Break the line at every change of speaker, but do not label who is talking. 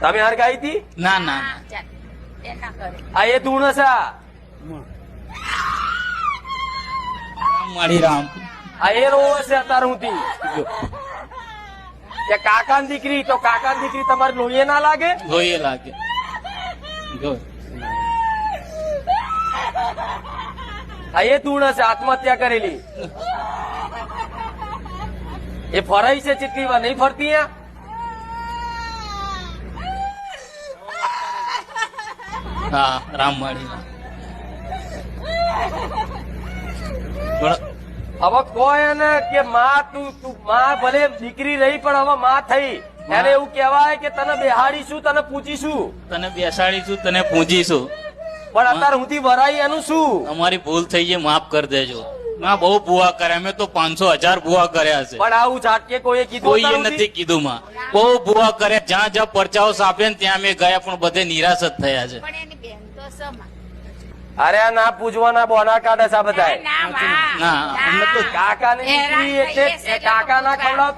તમે હરગાઈ હતી?
ના ના
આ એ ધૂણ છે.
રામ માળી રામ.
આ એ રોવો છે અત્યાર સુધી કે કાકાની દીકરી, તો કાકાની દીકરી તમારે લોહીએ ના લાગે?
જોઈએ લાગે. જો
આ એ ધૂણ છે આત્મહત્યા કરેલી. એ ફરાઈ છે ચેટલી વાર નહીં ફરતી અહીંયા?
હા રામ માળી રામ. પણ
હવે કોઈ ને કે માં તું માં ભલે દીકરી રહી પણ હવે માં થઈ, એને એવું કહેવાય કે તને બેહાડીશું, તને પૂછીશું,
તને બેસાડીશું, તને પૂજીશું.
પણ અત્યાર સુધી વરાઈ એનું શું?
અમારી ભૂલ થઈ છે, માફ કરી દેજો. ના બહુ બુઆ કર્યા, અમે તો 500,000 બુઆ કર્યા છે.
પણ આવું ઝાટકે કોઈએ કીધું
કોઈએ
અત્યાર
નથી
સુધી?
કીધું માં. બહુ બુઆ કર્યા, જ્યાં જ્યાં પરચાઓ સાપે ને ત્યાં અમે ગયા, પણ બધે નિરાશ જ થયા છે.
પણ એની બેન તો સમા.
અરે આ ના પૂજવાના બોના કાઢે છે આ બધા.
ના
ના, અમને તો
કાકાની દીકરી એટલે કાકા ના ખવડાવતા